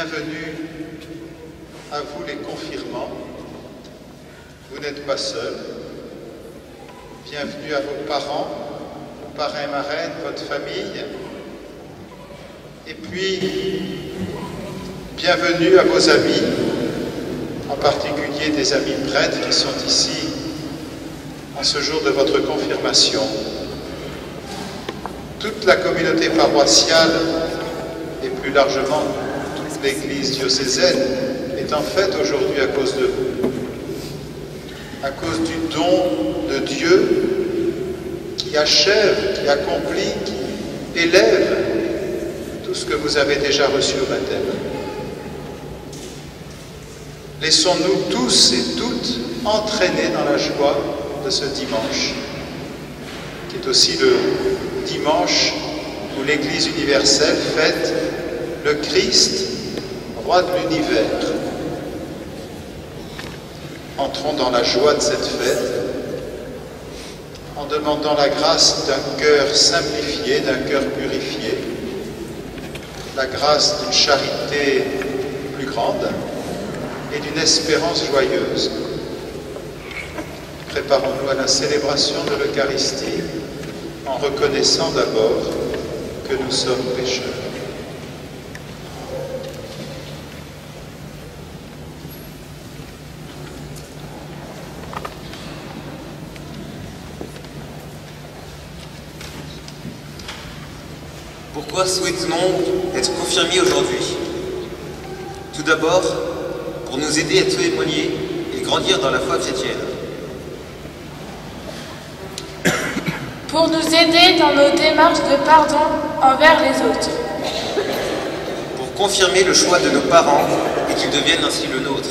Bienvenue à vous les confirmants. Vous n'êtes pas seuls. Bienvenue à vos parents, vos parrains, marraines, votre famille. Et puis, bienvenue à vos amis, en particulier des amis prêtres qui sont ici en ce jour de votre confirmation. Toute la communauté paroissiale et plus largement toute l'Église diocésaine est en fête aujourd'hui à cause de vous, à cause du don de Dieu qui achève, qui accomplit, qui élève tout ce que vous avez déjà reçu au baptême. Laissons-nous tous et toutes entraîner dans la joie de ce dimanche, qui est aussi le dimanche où l'Église universelle fête le Christ, roi de l'univers. Entrons dans la joie de cette fête en demandant la grâce d'un cœur simplifié, d'un cœur purifié, la grâce d'une charité plus grande et d'une espérance joyeuse. Préparons-nous à la célébration de l'Eucharistie en reconnaissant d'abord que nous sommes pécheurs. Pourquoi souhaitons-nous être confirmés aujourd'hui? Tout d'abord, pour nous aider à témoigner et grandir dans la foi chrétienne. Pour nous aider dans nos démarches de pardon envers les autres. Pour confirmer le choix de nos parents et qu'ils deviennent ainsi le nôtre.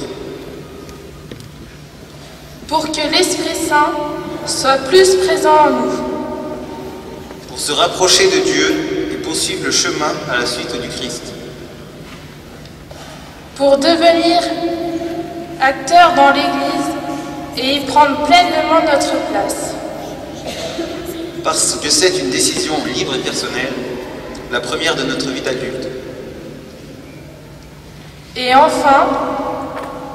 Pour que l'Esprit Saint soit plus présent en nous. Pour se rapprocher de Dieu et poursuivre le chemin à la suite du Christ. Pour devenir acteurs dans l'Église et y prendre pleinement notre place. Parce que c'est une décision libre et personnelle, la première de notre vie d'adulte. Et enfin,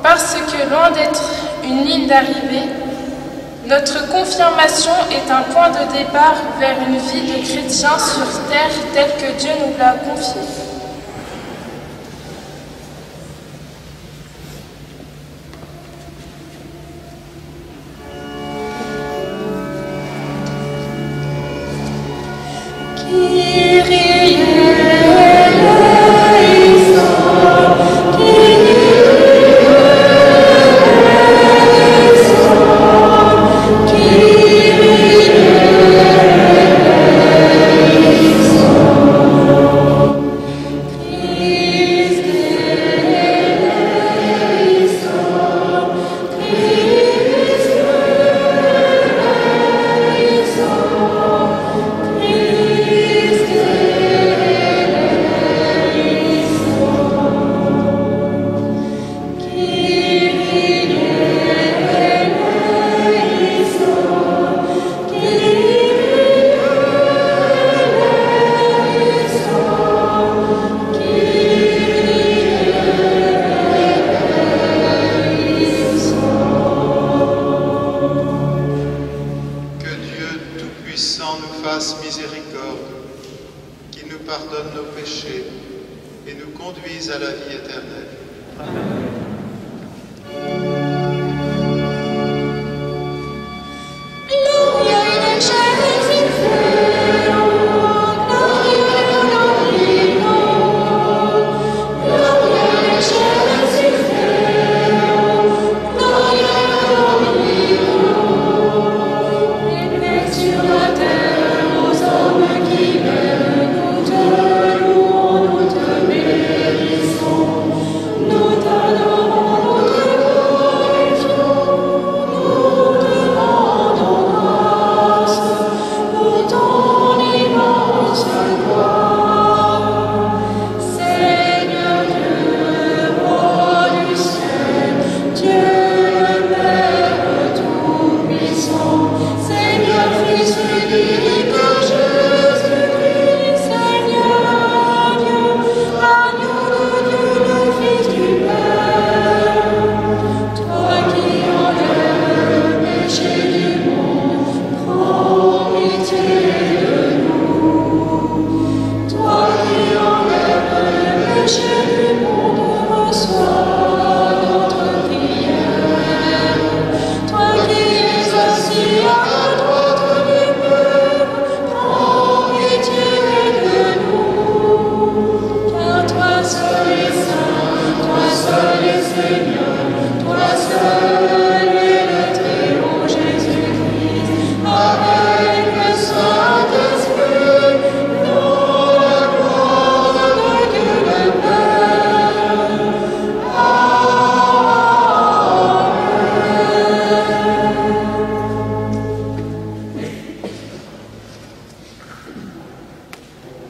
parce que loin d'être une ligne d'arrivée, notre confirmation est un point de départ vers une vie de chrétien sur terre telle que Dieu nous l'a confiée. Nous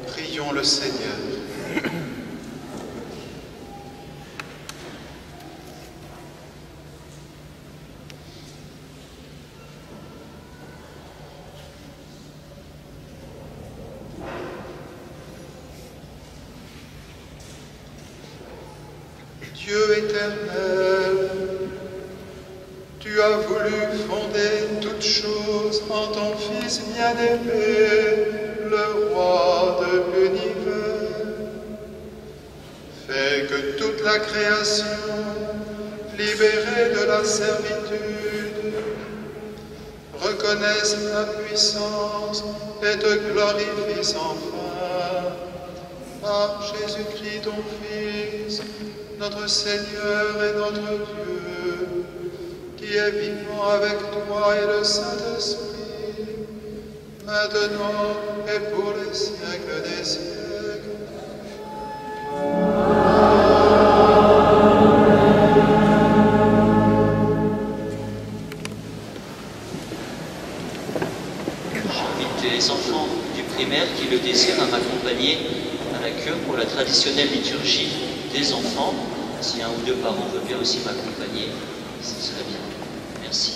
Prions le Seigneur. Dieu éternel, tu as voulu fonder toutes choses en ton Fils bien-aimé, le roi de l'univers. Fais que toute la création, libérée de la servitude, reconnaisse ta puissance et te glorifie sans fin. Par Jésus-Christ ton Fils, notre Seigneur et notre Dieu, qui est vivant avec toi et le Saint-Esprit, maintenant et pour les siècles des siècles. J'invite les enfants du primaire qui le désirent à m'accompagner à la cure pour la traditionnelle liturgie des enfants. Si un ou deux parents veulent bien aussi m'accompagner, ce serait bien. Merci.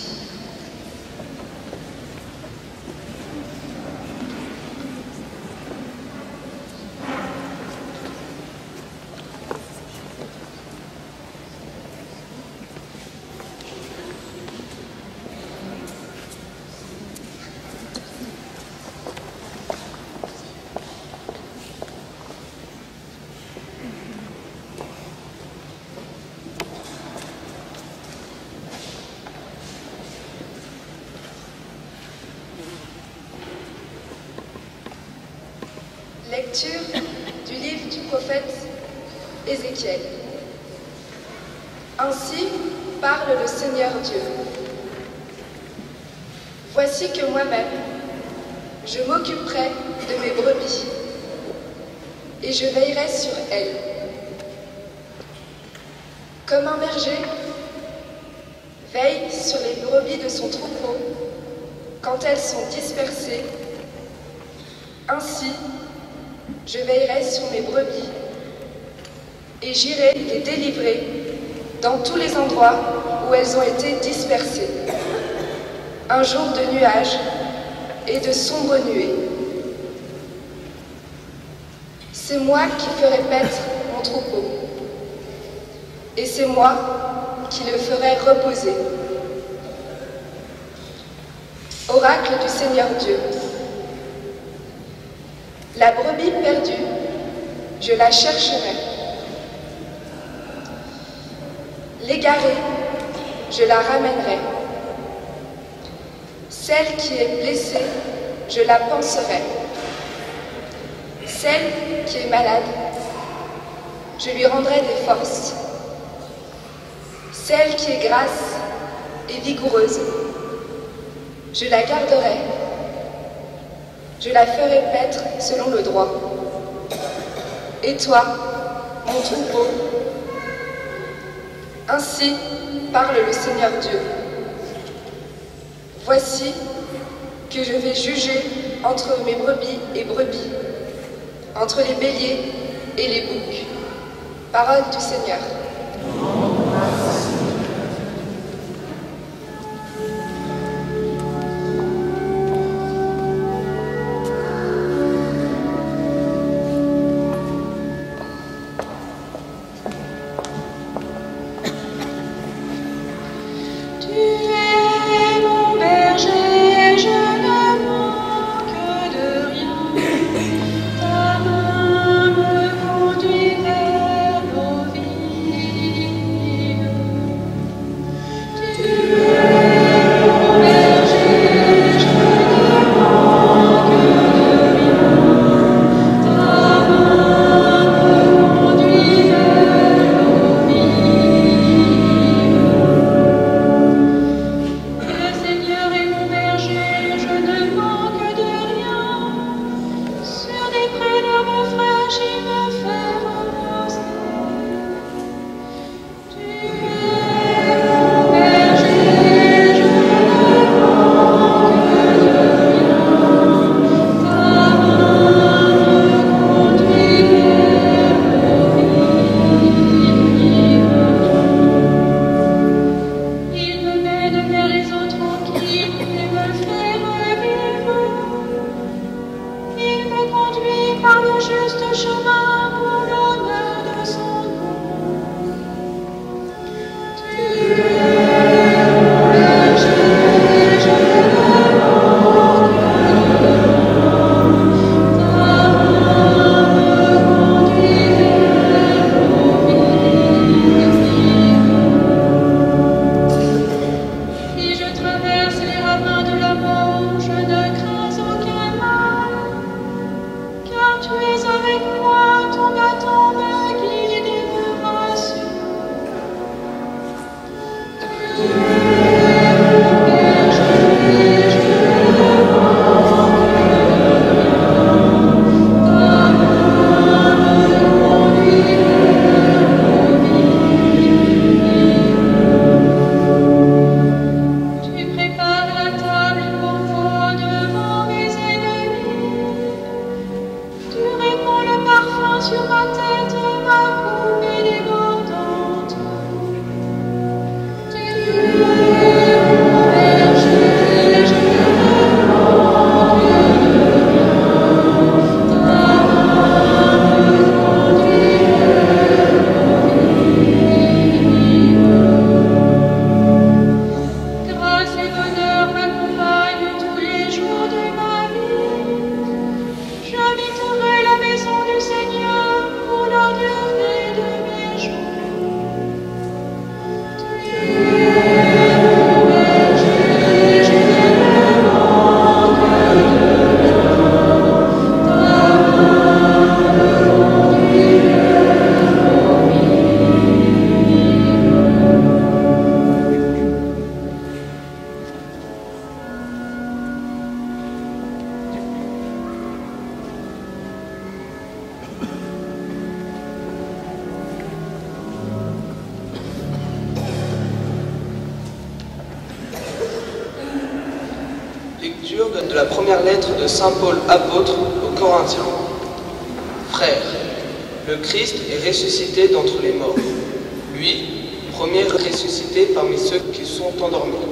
Lecture du livre du prophète Ézéchiel. Ainsi parle le Seigneur Dieu. Voici que moi-même, je m'occuperai de mes brebis et je veillerai sur elles. Comme un berger veille sur les brebis de son troupeau quand elles sont dispersées, ainsi je veillerai sur mes brebis et j'irai les délivrer dans tous les endroits où elles ont été dispersées. Un jour de nuages et de sombres nuées. C'est moi qui ferai paître mon troupeau et c'est moi qui le ferai reposer. Oracle du Seigneur Dieu. La brebis perdue, je la chercherai. L'égarée, je la ramènerai. Celle qui est blessée, je la panserai. Celle qui est malade, je lui rendrai des forces. Celle qui est grasse et vigoureuse, je la garderai. Je la ferai paître selon le droit. Et toi, mon troupeau, ainsi parle le Seigneur Dieu. Voici que je vais juger entre mes brebis et brebis, entre les béliers et les boucs. Parole du Seigneur. Ta main me conduit vers sur ma tête ma coupe et débordante. Tu es mon berger, je te demande ta main me conduire au vivre. Grâce et bonheur m'accompagnent tous les jours de ma vie. J'habiterai la maison du Seigneur pour la durée de mes jours. Tu es mon berger, je ne manque de rien. Ta main me conduit au Lecture de la première lettre de Saint Paul apôtre aux Corinthiens. Frères, le Christ est ressuscité d'entre les morts. Lui, premier ressuscité parmi ceux qui sont endormis.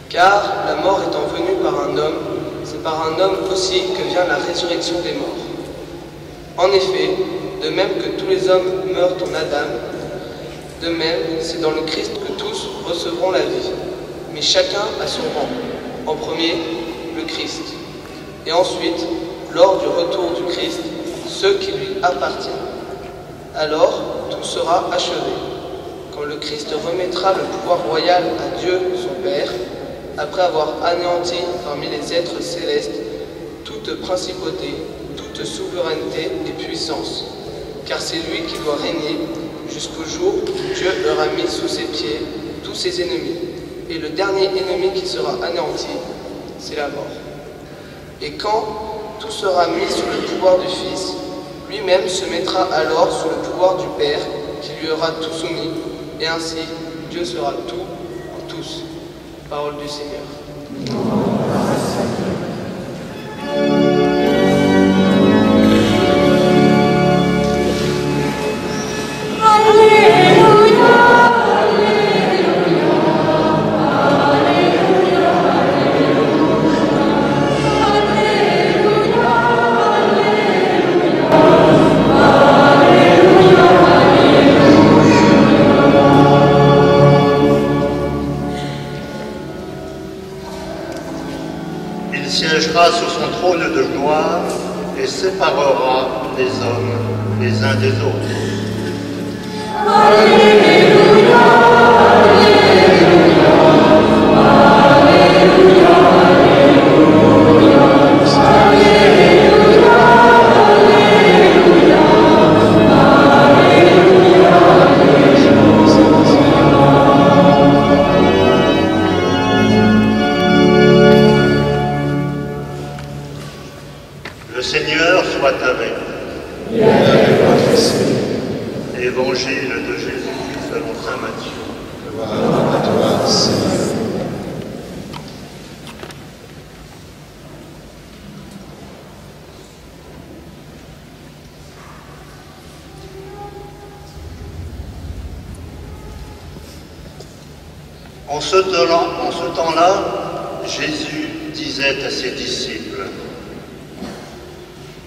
Car la mort étant venue par un homme, c'est par un homme aussi que vient la résurrection des morts. En effet, de même que tous les hommes meurent en Adam, de même c'est dans le Christ que tous recevront la vie, mais chacun à son rang. En premier, le Christ. Et ensuite, lors du retour du Christ, ceux qui lui appartiennent. Alors, tout sera achevé. Quand le Christ remettra le pouvoir royal à Dieu, son Père, après avoir anéanti parmi les êtres célestes toute principauté, toute souveraineté et puissance. Car c'est lui qui doit régner jusqu'au jour où Dieu aura mis sous ses pieds tous ses ennemis. Et le dernier ennemi qui sera anéanti, c'est la mort. Et quand tout sera mis sous le pouvoir du Fils, lui-même se mettra alors sous le pouvoir du Père, qui lui aura tout soumis, et ainsi Dieu sera tout en tous. Parole du Seigneur. Il siégera sur son trône de gloire et séparera les hommes les uns des autres. Alléluia, Alléluia, Alléluia, Alléluia, Alléluia, Alléluia, Le Seigneur soit avec vous. Évangile de Jésus selon saint Matthieu. Gloire à toi, Seigneur. En ce temps-là, Jésus disait à ses disciples: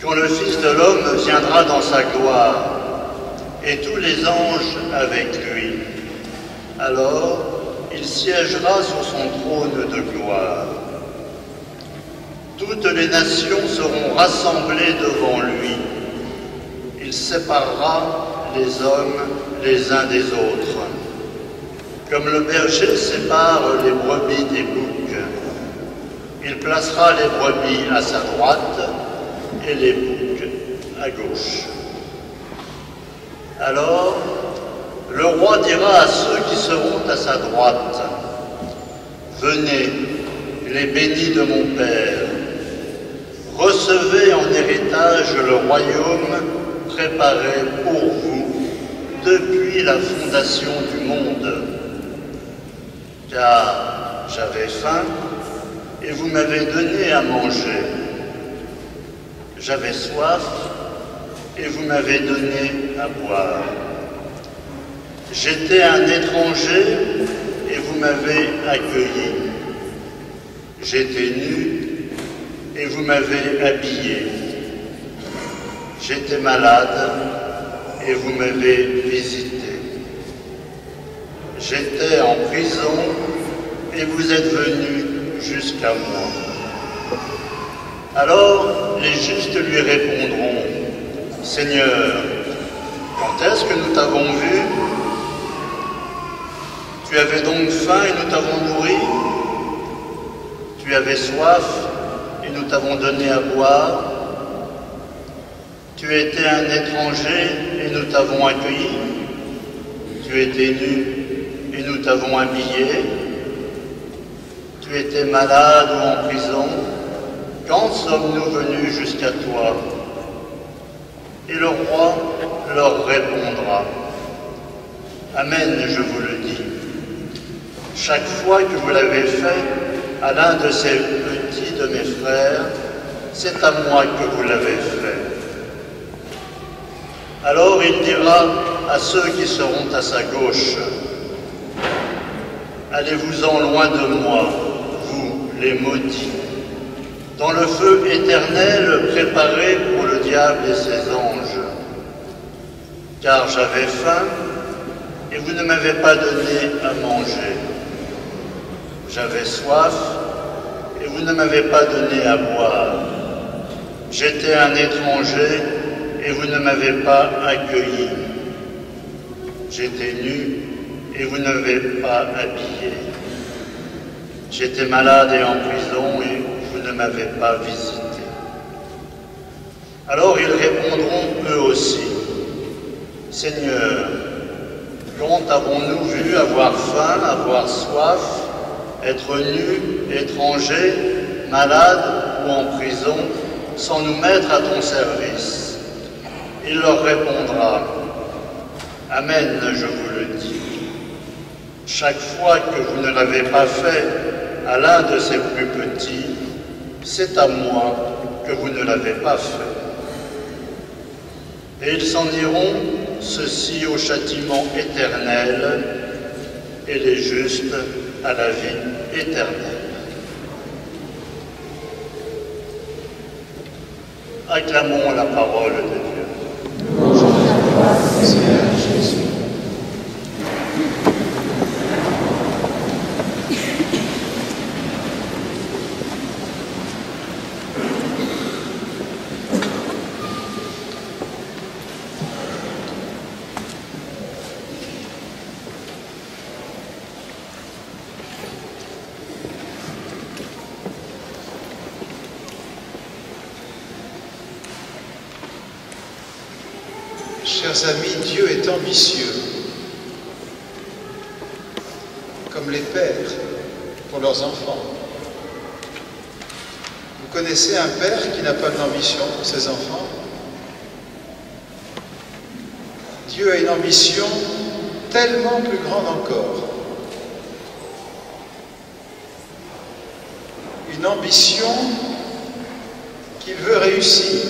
quand le Fils de l'homme viendra dans sa gloire, et tous les anges avec lui, alors il siégera sur son trône de gloire. Toutes les nations seront rassemblées devant lui. Il séparera les hommes les uns des autres, comme le berger sépare les brebis des boucs. Il placera les brebis à sa droite et les boucs à gauche. Alors, le roi dira à ceux qui seront à sa droite: venez, les bénis de mon Père, recevez en héritage le royaume préparé pour vous depuis la fondation du monde. Car j'avais faim et vous m'avez donné à manger. J'avais soif et vous m'avez donné à boire. J'étais un étranger et vous m'avez accueilli. J'étais nu et vous m'avez habillé. J'étais malade et vous m'avez visité. J'étais en prison et vous êtes venus jusqu'à moi. Alors les justes lui répondront, Seigneur, quand est-ce que nous t'avons vu? Tu avais donc faim et nous t'avons nourri? Tu avais soif et nous t'avons donné à boire? Tu étais un étranger et nous t'avons accueilli? Tu étais nu et nous t'avons habillé? Tu étais malade ou en prison? Quand sommes-nous venus jusqu'à toi? Et le roi leur répondra, Amen, je vous le dis. Chaque fois que vous l'avez fait à l'un de ces petits de mes frères, c'est à moi que vous l'avez fait. Alors il dira à ceux qui seront à sa gauche, allez-vous-en loin de moi, vous les maudits, dans le feu éternel préparé pour le diable et ses anges. Car j'avais faim et vous ne m'avez pas donné à manger. J'avais soif et vous ne m'avez pas donné à boire. J'étais un étranger et vous ne m'avez pas accueilli. J'étais nu et vous ne m'avez pas habillé. J'étais malade et en prison et vous ne m'avez pas visité. Alors ils répondront eux aussi, Seigneur, quand avons-nous vu avoir faim, avoir soif, être nu, étranger, malade ou en prison, sans nous mettre à ton service? Il leur répondra, Amen, je vous le dis. Chaque fois que vous ne l'avez pas fait à l'un de ces plus petits, c'est à moi que vous ne l'avez pas fait. Et ils s'en iront, ceux-ci au châtiment éternel, et les justes à la vie éternelle. Acclamons la parole de Dieu. Seigneur Jésus. Chers amis, Dieu est ambitieux, comme les pères pour leurs enfants. Vous connaissez un père qui n'a pas d'ambition pour ses enfants? Dieu a une ambition tellement plus grande encore. Une ambition qu'il veut réussir.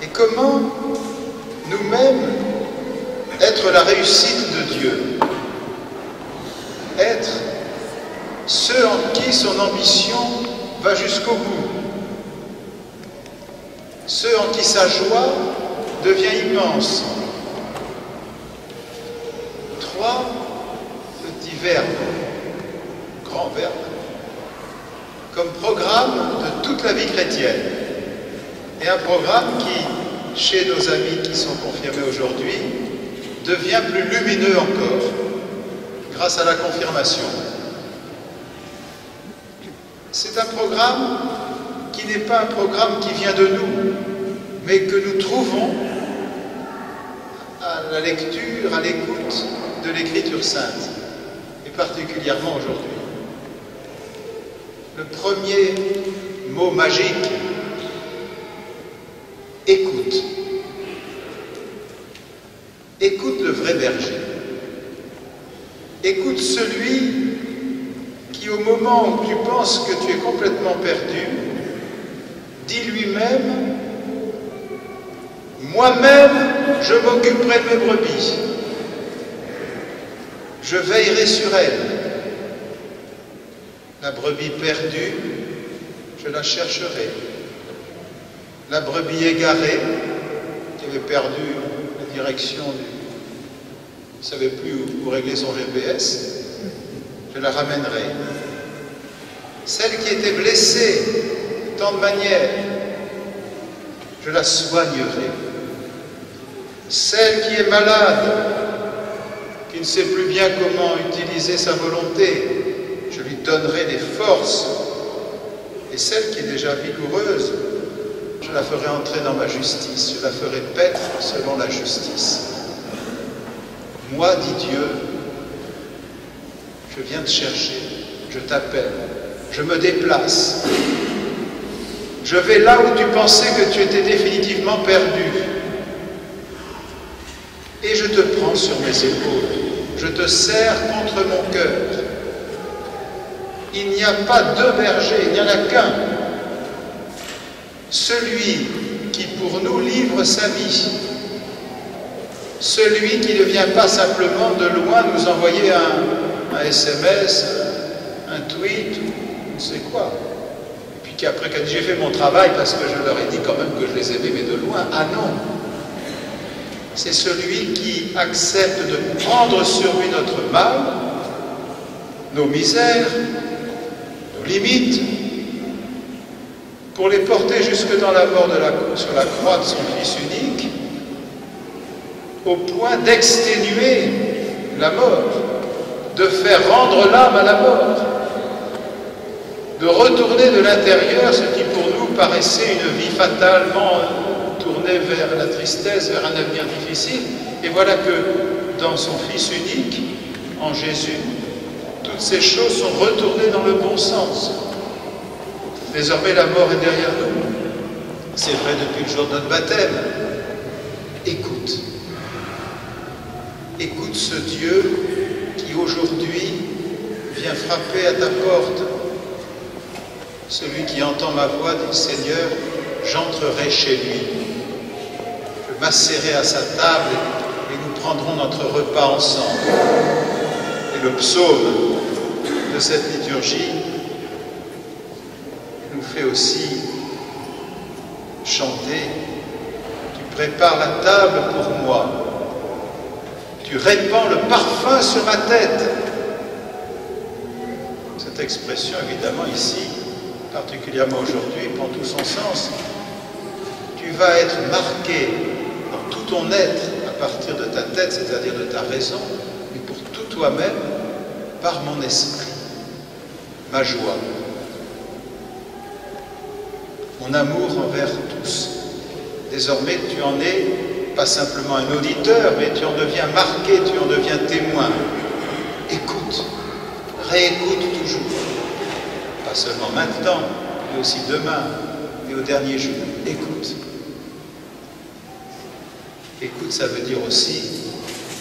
Et comment nous-mêmes être la réussite de Dieu, être ceux en qui son ambition va jusqu'au bout, ceux en qui sa joie devient immense. 3 petits verbes, grands verbes, comme programme de toute la vie chrétienne. Et un programme qui, chez nos amis qui sont confirmés aujourd'hui, devient plus lumineux encore grâce à la confirmation. C'est un programme qui n'est pas un programme qui vient de nous, mais que nous trouvons à la lecture, à l'écoute de l'Écriture sainte, et particulièrement aujourd'hui. Le premier mot magique, écoute. Écoute le vrai berger. Écoute celui qui, au moment où tu penses que tu es complètement perdu, dit lui-même, moi-même, je m'occuperai de mes brebis. Je veillerai sur elles. La brebis perdue, je la chercherai. La brebis égarée, qui avait perdu la direction, ne savait plus où régler son GPS, je la ramènerai. Celle qui était blessée de tant de manières, je la soignerai. Celle qui est malade, qui ne sait plus bien comment utiliser sa volonté, je lui donnerai des forces. Et celle qui est déjà vigoureuse, je la ferai entrer dans ma justice, je la ferai paître selon la justice. Moi, dit Dieu, je viens te chercher, je t'appelle, je me déplace. Je vais là où tu pensais que tu étais définitivement perdu. Et je te prends sur mes épaules, je te serre contre mon cœur. Il n'y a pas deux bergers, il n'y en a qu'un. Celui qui pour nous livre sa vie. Celui qui ne vient pas simplement de loin nous envoyer un SMS, un tweet, ou ne sais quoi. Et puis qu'après, quand j'ai fait mon travail, parce que je leur ai dit quand même que je les aimais, mais de loin, ah non. C'est celui qui accepte de prendre sur lui notre mal, nos misères, nos limites, pour les porter jusque dans la mort sur la croix de son Fils unique, au point d'exténuer la mort, de faire rendre l'âme à la mort, de retourner de l'intérieur ce qui pour nous paraissait une vie fatalement tournée vers la tristesse, vers un avenir difficile. Et voilà que dans son Fils unique, en Jésus, toutes ces choses sont retournées dans le bon sens. Désormais, la mort est derrière nous. C'est vrai depuis le jour de notre baptême. Écoute. Écoute ce Dieu qui aujourd'hui vient frapper à ta porte. Celui qui entend ma voix dit, Seigneur, j'entrerai chez lui. Je m'asserai à sa table et nous prendrons notre repas ensemble. Et le psaume de cette liturgie nous fait aussi chanter. Tu prépares la table pour moi. Tu répands le parfum sur ma tête. Cette expression, évidemment, ici, particulièrement aujourd'hui, prend tout son sens. Tu vas être marqué dans tout ton être, à partir de ta tête, c'est-à-dire de ta raison, mais pour tout toi-même, par mon esprit, ma joie, mon amour envers tous. Désormais, tu en es pas simplement un auditeur, mais tu en deviens marqué, tu en deviens témoin. Écoute, réécoute toujours. Pas seulement maintenant, mais aussi demain, et au dernier jour. Écoute. Écoute, ça veut dire aussi,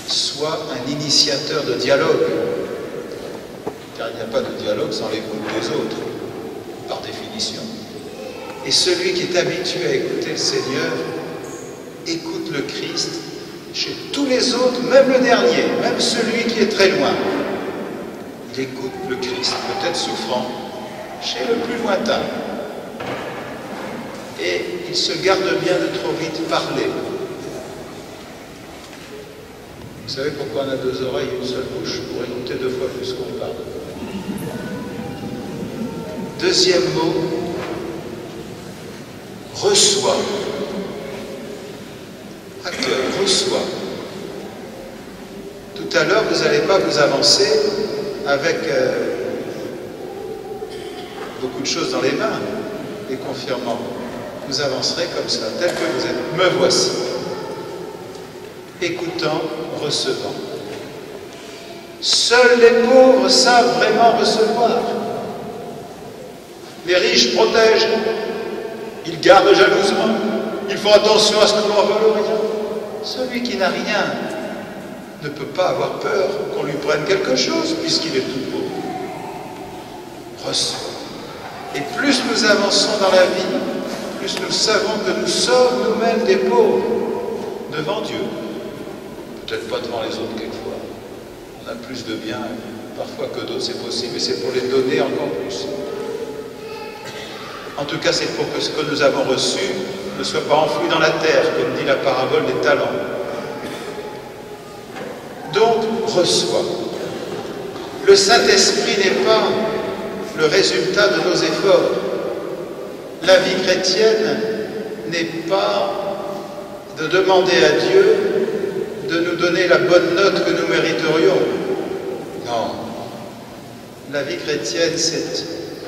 sois un initiateur de dialogue. Car il n'y a pas de dialogue sans l'écoute des autres, par définition. Et celui qui est habitué à écouter le Seigneur, écoute le Christ chez tous les autres, même le dernier, même celui qui est très loin. Il écoute le Christ, peut-être souffrant, chez le plus lointain. Et il se garde bien de trop vite parler. Vous savez pourquoi on a deux oreilles et une seule bouche? Pour écouter deux fois plus qu'on parle. Deuxième mot, reçois. À cœur, reçois. Tout à l'heure, vous n'allez pas vous avancer avec beaucoup de choses dans les mains, les confirmants. Vous avancerez comme ça, tel que vous êtes. Me voici. Écoutant, recevant. Seuls les pauvres savent vraiment recevoir. Les riches protègent, ils gardent jalousement, ils font attention à ce qu'on leur vole rien. Celui qui n'a rien ne peut pas avoir peur qu'on lui prenne quelque chose puisqu'il est tout pauvre. Reçois. Et plus nous avançons dans la vie, plus nous savons que nous sommes nous-mêmes des pauvres devant Dieu. Peut-être pas devant les autres quelquefois. On a plus de biens parfois que d'autres, c'est possible, mais c'est pour les donner encore plus. En tout cas, c'est pour que ce que nous avons reçu ne soit pas enfoui dans la terre, comme dit la parabole des talents. Donc, reçois. Le Saint-Esprit n'est pas le résultat de nos efforts. La vie chrétienne n'est pas de demander à Dieu de nous donner la bonne note que nous mériterions. Non. La vie chrétienne, c'est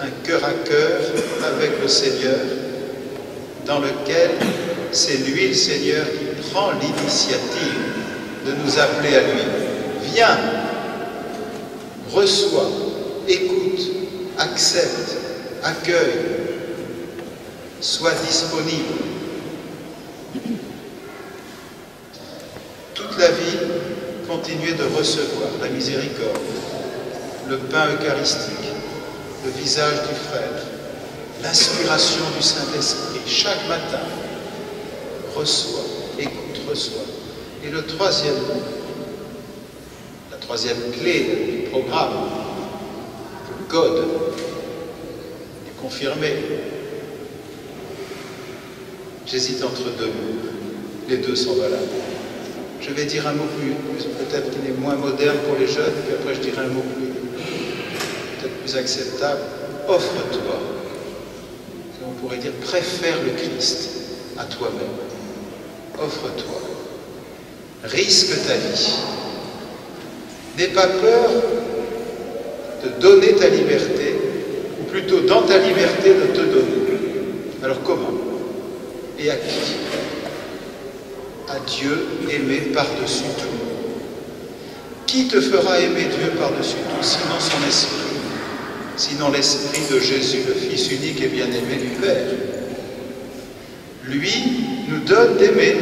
un cœur à cœur avec le Seigneur, dans lequel c'est lui, le Seigneur, qui prend l'initiative de nous appeler à lui. Viens, reçois, écoute, accepte, accueille, sois disponible. Toute la vie, continuez de recevoir la miséricorde, le pain eucharistique, le visage du frère, l'inspiration du Saint-Esprit, chaque matin. Reçois, écoute, reçois. Et la troisième clé du programme, le code, est confirmé. J'hésite entre deux mots. Les deux sont valables. Je vais dire un mot peut-être qu'il est moins moderne pour les jeunes, puis après je dirai un mot peut-être plus acceptable. Offre-toi. On pourrait dire préfère le Christ à toi-même. Offre-toi. Risque ta vie. N'aie pas peur de donner ta liberté, ou plutôt dans ta liberté de te donner. Alors comment? Et à qui? À Dieu aimé par-dessus tout. Qui te fera aimer Dieu par-dessus tout, sinon son esprit, sinon l'esprit de Jésus, le Fils unique et bien-aimé du Père? Lui nous donne d'aimer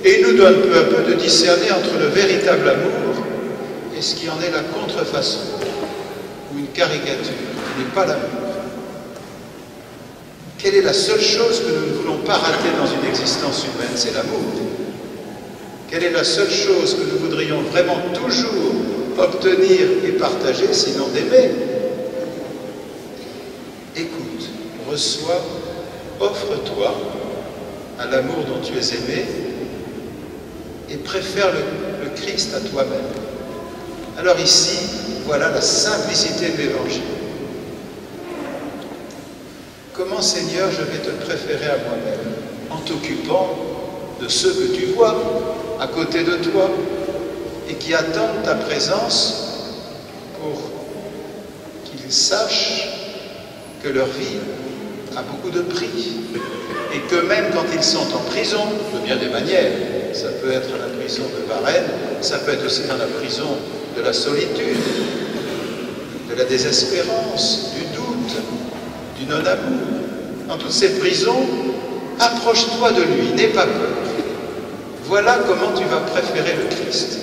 et nous donne peu à peu de discerner entre le véritable amour et ce qui en est la contrefaçon ou une caricature, qui n'est pas l'amour. Quelle est la seule chose que nous ne voulons pas rater dans une existence humaine? C'est l'amour. Quelle est la seule chose que nous voudrions vraiment toujours obtenir et partager, sinon d'aimer? Écoute, reçois, offre-toi à l'amour dont tu es aimé et préfère le Christ à toi-même. Alors ici, voilà la simplicité de l'Évangile. Comment, Seigneur, je vais te préférer à moi-même? En t'occupant de ceux que tu vois à côté de toi et qui attendent ta présence pour qu'ils sachent que leur vie a beaucoup de prix et que même quand ils sont en prison, de bien des manières, ça peut être la prison de Varennes, ça peut être aussi dans la prison de la solitude, de la désespérance, du doute, du non-amour. Dans toutes ces prisons, approche-toi de lui, n'aie pas peur. Voilà comment tu vas préférer le Christ.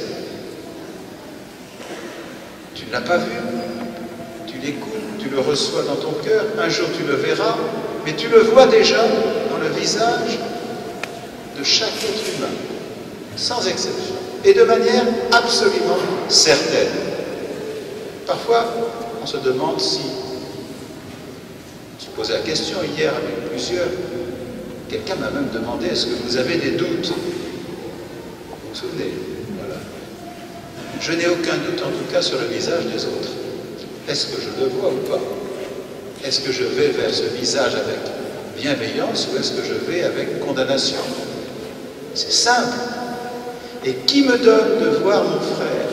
Tu ne l'as pas vu, tu l'écoutes, tu le reçois dans ton cœur, un jour tu le verras, mais tu le vois déjà dans le visage de chaque être humain, sans exception, et de manière absolument certaine. Parfois, on se demande si... Je posais la question hier avec plusieurs. Quelqu'un m'a même demandé, est-ce que vous avez des doutes? Vous vous souvenez? Voilà. Je n'ai aucun doute, en tout cas, sur le visage des autres. Est-ce que je le vois ou pas? Est-ce que je vais vers ce visage avec bienveillance ou est-ce que je vais avec condamnation? C'est simple. Et qui me donne de voir mon frère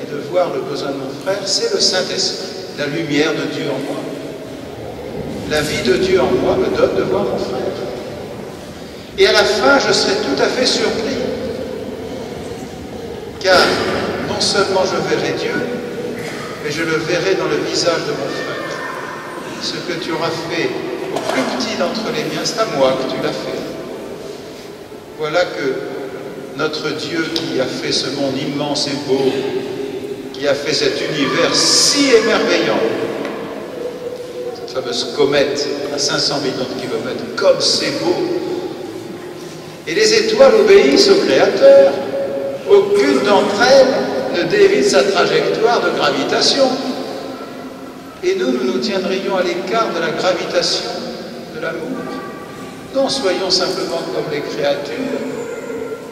et de voir le besoin de mon frère? C'est le Saint-Esprit, la lumière de Dieu en moi. La vie de Dieu en moi me donne de voir mon frère. Et à la fin, je serai tout à fait surpris. Car non seulement je verrai Dieu, mais je le verrai dans le visage de mon frère. Ce que tu auras fait au plus petit d'entre les miens, c'est à moi que tu l'as fait. Voilà que notre Dieu qui a fait ce monde immense et beau, qui a fait cet univers si émerveillant, fameuse comète à 500 millions de kilomètres, comme c'est beau. Et les étoiles obéissent au Créateur. Aucune d'entre elles ne dévie de sa trajectoire de gravitation. Et nous nous tiendrions à l'écart de la gravitation de l'amour. Non, soyons simplement comme les créatures,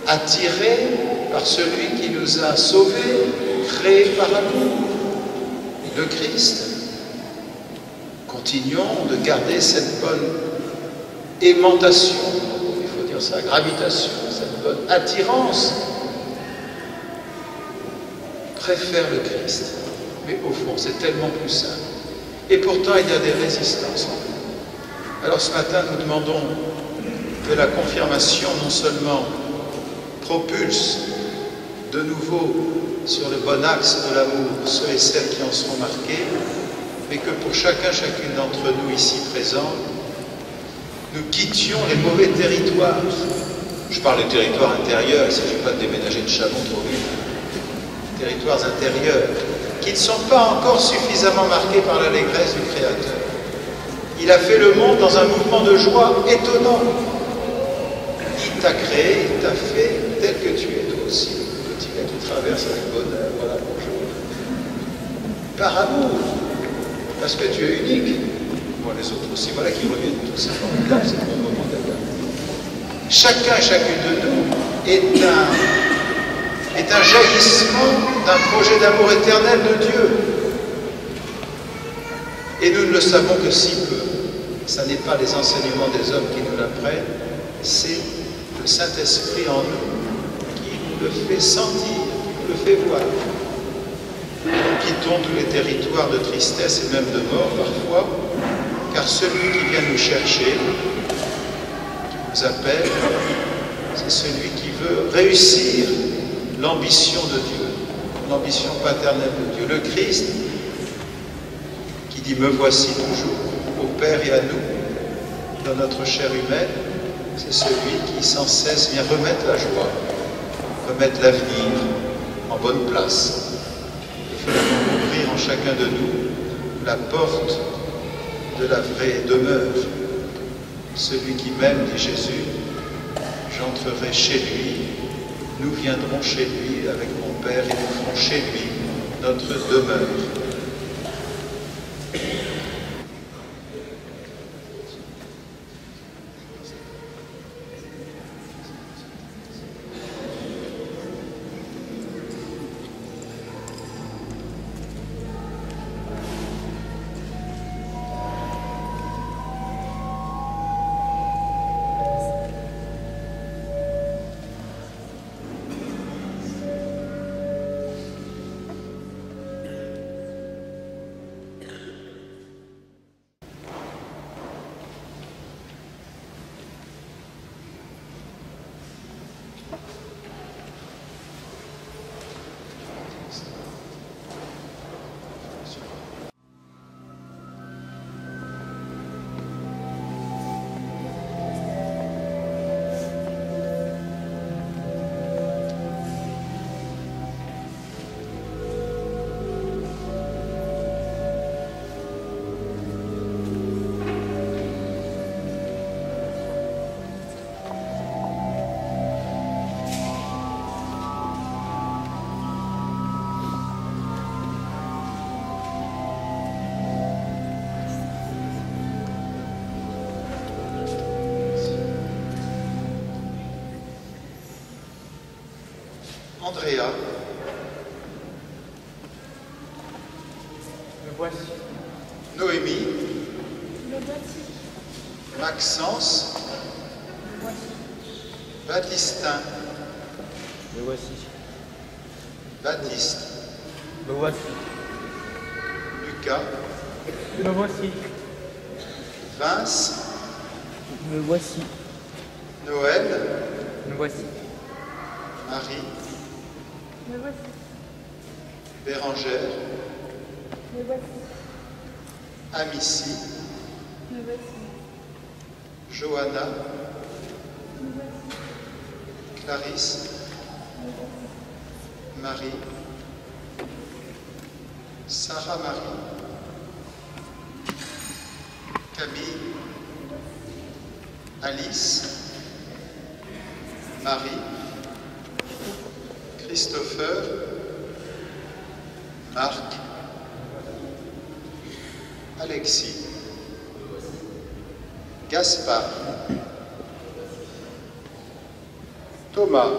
attirés par celui qui nous a sauvés, créés par amour, le Christ. Continuons de garder cette bonne aimantation, il faut dire ça, gravitation, cette bonne attirance. Préfère le Christ, mais au fond c'est tellement plus simple. Et pourtant il y a des résistances en nous. Alors ce matin nous demandons que la confirmation non seulement propulse de nouveau sur le bon axe de l'amour ceux et celles qui en seront marqués, mais que pour chacune d'entre nous ici présents, nous quittions les mauvais territoires. Je parle des territoires intérieurs, il ne s'agit pas de déménager de Chalon trop vite. Territoires intérieurs, qui ne sont pas encore suffisamment marqués par l'allégresse du Créateur. Il a fait le monde dans un mouvement de joie étonnant. Il t'a créé, il t'a fait tel que tu es, toi aussi. Petit gars, tu traverses avec bonheur, voilà, bonjour. Par amour, parce que tu es unique. Moi, les autres aussi, voilà qui reviennent tous. C'est formidable, c'est un moment d'accord. Chacun et chacune de nous est un jaillissement d'un projet d'amour éternel de Dieu. Et nous ne le savons que si peu. Ce n'est pas les enseignements des hommes qui nous l'apprennent, c'est le Saint-Esprit en nous qui nous le fait sentir, qui nous le fait voir. Nous quittons tous les territoires de tristesse et même de mort parfois, car celui qui vient nous chercher, qui nous appelle, c'est celui qui veut réussir l'ambition de Dieu, l'ambition paternelle de Dieu. Le Christ, qui dit « Me voici toujours » au Père et à nous, dans notre chair humaine, c'est celui qui sans cesse vient remettre la joie, remettre l'avenir en bonne place, et finalement ouvrir en chacun de nous la porte de la vraie demeure. Celui qui m'aime, dit Jésus, j'entrerai chez lui, nous viendrons chez lui avec mon Père et nous ferons chez lui notre demeure. Andrea, me voici. Noémie, Le voici. Maxence, Le voici. Baptistin, Me voici. Baptiste, Me voici. Lucas, Me voici. Vince, Me voici. Noël, Me voici. Marie, Me voici. Bérangère, Me voici. Amici, Me voici. Johanna, Me voici. Clarisse, Me voici. Marie, Sarah Marie, Camille, Alice, Marie, Christopher, Marc, Alexis, Gaspard, Thomas,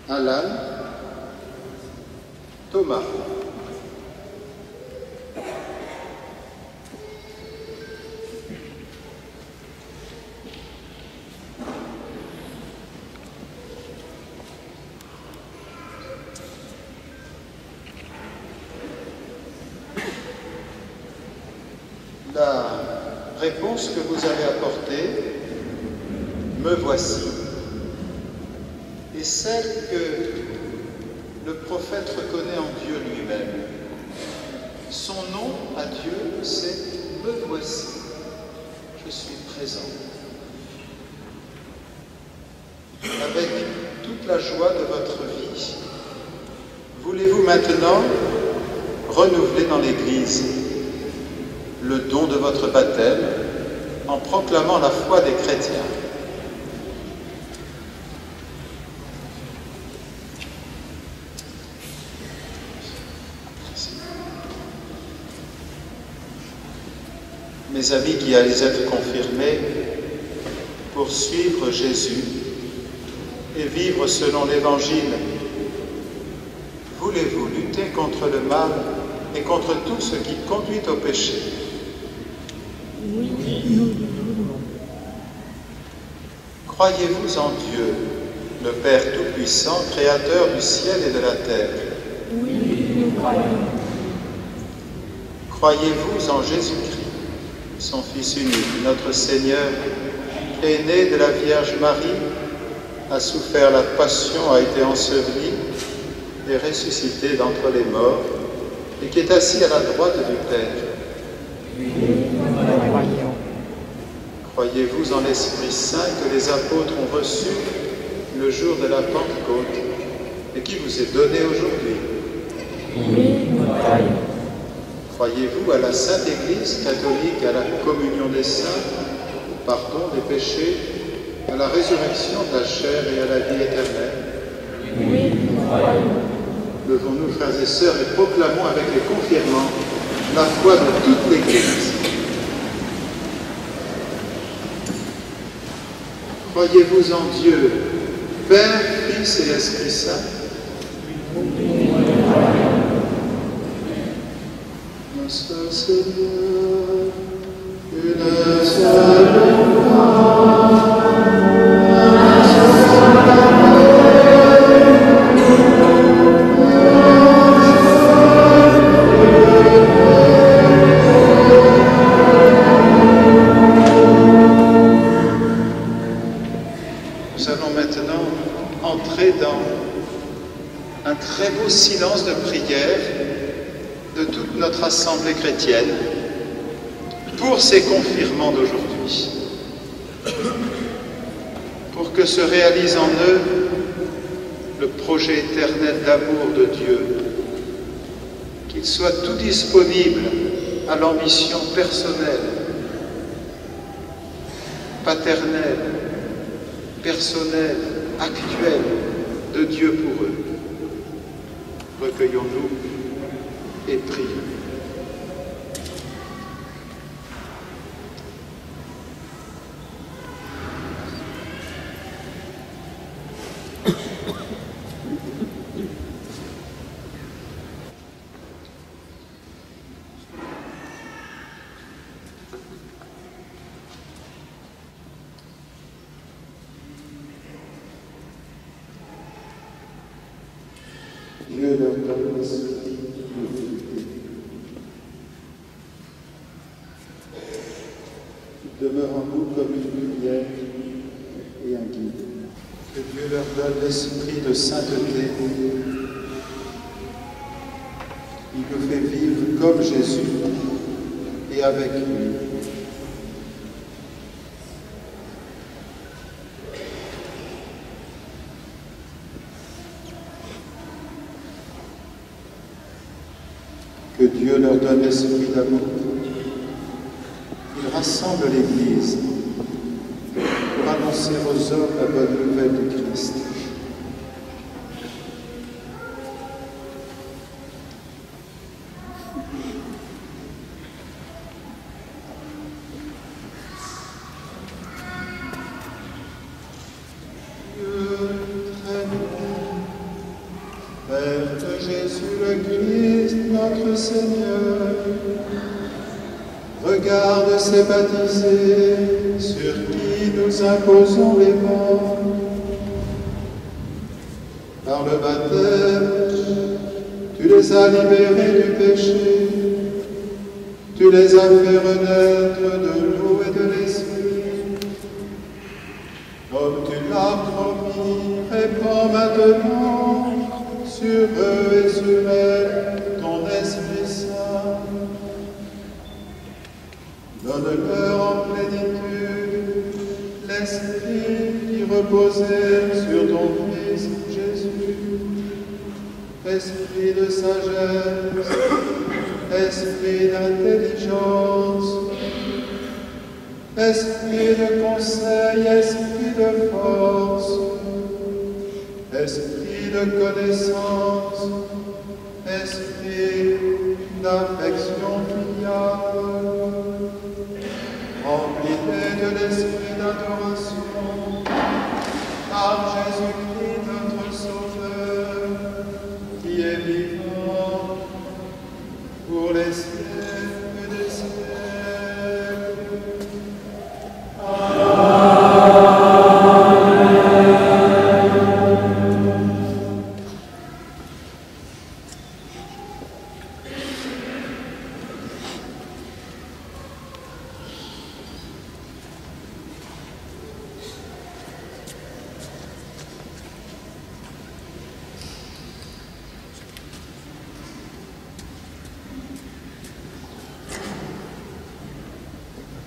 Alan, Thomas. La réponse que vous avez apportée, me voici, est celle que le prophète reconnaît en Dieu lui-même. Son nom à Dieu, c'est me voici, je suis présent. Avec toute la joie de votre vie, voulez-vous maintenant renouveler dans l'Église le don de votre baptême en proclamant la foi des chrétiens? Mes amis qui allez être confirmés pour suivre Jésus et vivre selon l'Évangile, voulez-vous lutter contre le mal et contre tout ce qui conduit au péché? Oui. Croyez-vous en Dieu, le Père Tout-Puissant, Créateur du ciel et de la terre? Oui, nous croyons. Croyez-vous en Jésus-Christ, son Fils unique, notre Seigneur, qui est né de la Vierge Marie, a souffert la passion, a été enseveli et ressuscité d'entre les morts, et qui est assis à la droite du Père? Oui, nous croyons. Croyez-vous en l'Esprit Saint que les apôtres ont reçu le jour de la Pentecôte et qui vous est donné aujourd'hui? Oui, nous croyons. Croyez-vous à la Sainte Église catholique, à la communion des saints, au pardon des péchés, à la résurrection de la chair et à la vie éternelle? Oui, nous croyons. Levons-nous, frères et sœurs, et proclamons avec les confirmants la foi de toute l'Église. Croyez-vous en Dieu, Père, Fils et Esprit Saint? Notre Seigneur, une seule foi. Nous allons maintenant entrer dans un très beau silence de prière de toute notre assemblée chrétienne pour ces confirmants d'aujourd'hui, pour que se réalise en eux le projet éternel d'amour de Dieu, qu'ils soient tout disponibles à l'ambition personnelle, paternelle, personnelle, actuelle de Dieu pour eux. Recueillons-nous et prions. Dieu leur donne l'esprit de vérité. Demeure en nous comme une lumière et un guide. Que Dieu leur donne l'esprit de sainteté. Il nous fait vivre comme Jésus et avec lui. Que Dieu leur donne l'esprit d'amour rassemble l'Église pour annoncer aux hommes la bonne nouvelle du Christ. Père de Jésus le Christ, notre Seigneur, regarde ces baptisés sur qui nous imposons les morts. Par le baptême, tu les as libérés du péché, tu les as fait renaître de l'eau et de l'esprit. Comme tu l'as promis, répands maintenant sur eux et sur elles ton Esprit Saint. Donne-leur en plénitude l'Esprit qui reposait sur ton Fils Jésus. Esprit de sagesse, esprit d'intelligence, esprit de conseil, esprit de force, esprit de connaissance, esprit d'affection filiale. Remplis-les de l'esprit d'adoration par Jésus-Christ notre Sauveur, qui est vivant pour les siècles des siècles. Amen.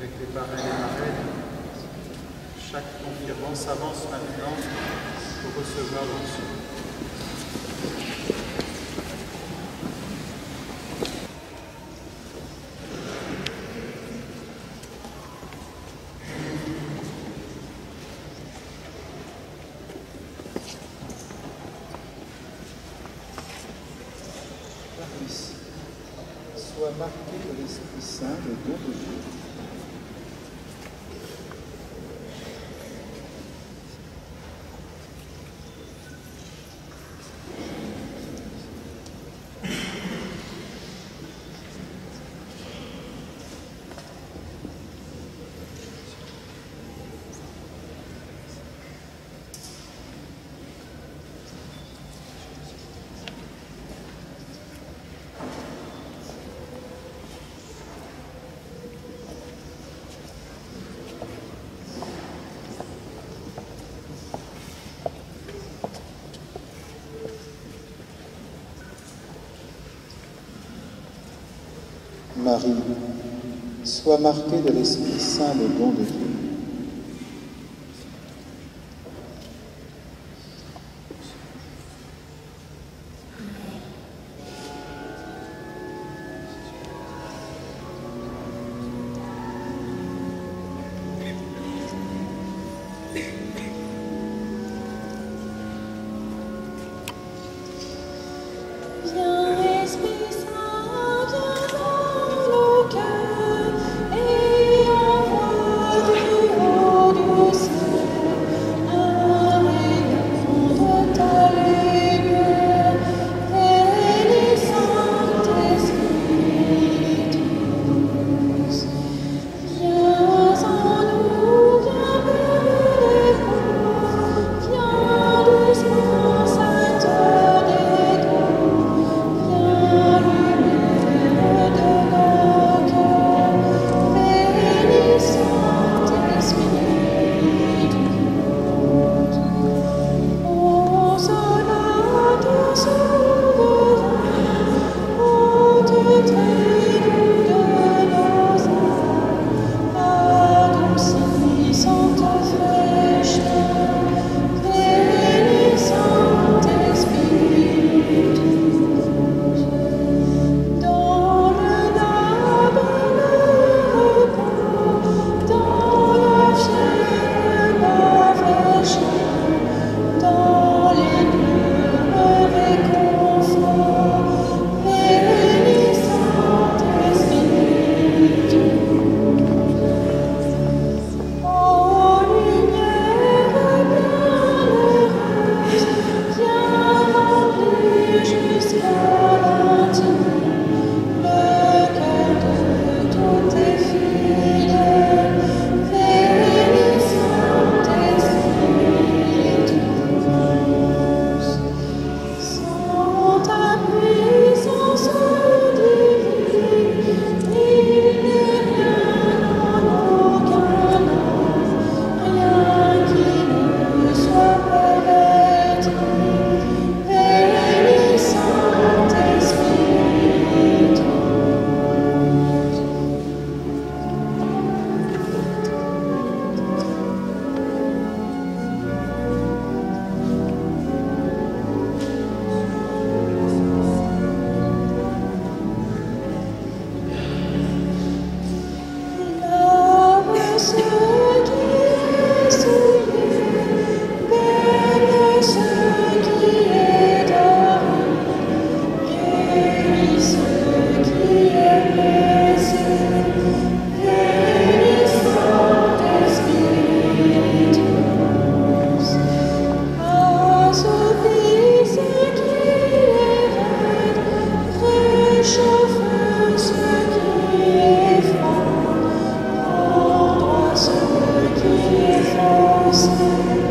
Avec les parrains et les marraines, chaque confirmant s'avance maintenant pour recevoir l'onction. Paris, sois marqué de l'Esprit Saint, le don de Dieu. Marie, sois marquée de l'Esprit Saint, le don de Dieu. Viens, Esprit Saint, viens dans nos cœurs et envoie Donne-les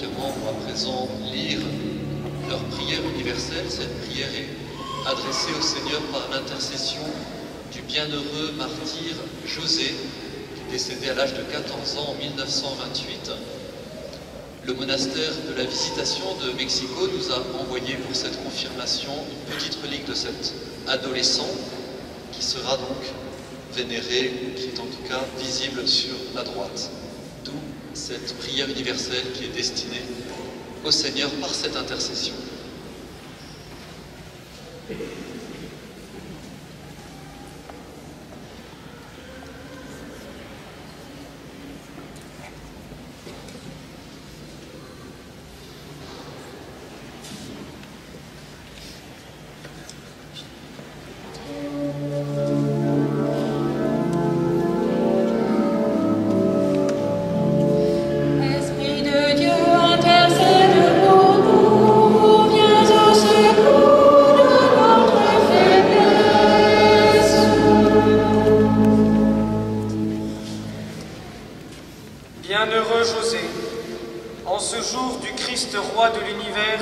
confirmants vont à présent lire leur prière universelle. Cette prière est adressée au Seigneur par l'intercession du bienheureux martyr José, qui est décédé à l'âge de 14 ans en 1928. Le monastère de la Visitation de Mexico nous a envoyé pour cette confirmation une petite relique de cet adolescent qui sera donc vénéré, qui est en tout cas visible sur la droite. D'où cette prière universelle qui est destinée au Seigneur par cette intercession. Bienheureux José, en ce jour du Christ roi de l'univers,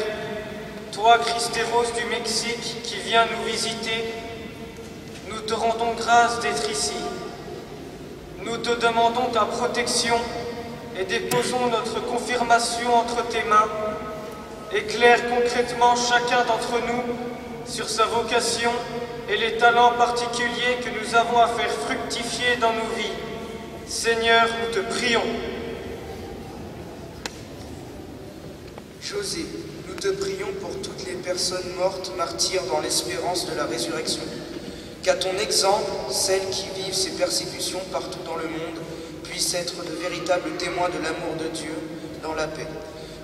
toi Christéros du Mexique qui viens nous visiter, nous te rendons grâce d'être ici. Nous te demandons ta protection et déposons notre confirmation entre tes mains. Éclaire concrètement chacun d'entre nous sur sa vocation et les talents particuliers que nous avons à faire fructifier dans nos vies. Seigneur, nous te prions. José, nous te prions pour toutes les personnes mortes, martyrs dans l'espérance de la résurrection. Qu'à ton exemple, celles qui vivent ces persécutions partout dans le monde puissent être de véritables témoins de l'amour de Dieu dans la paix,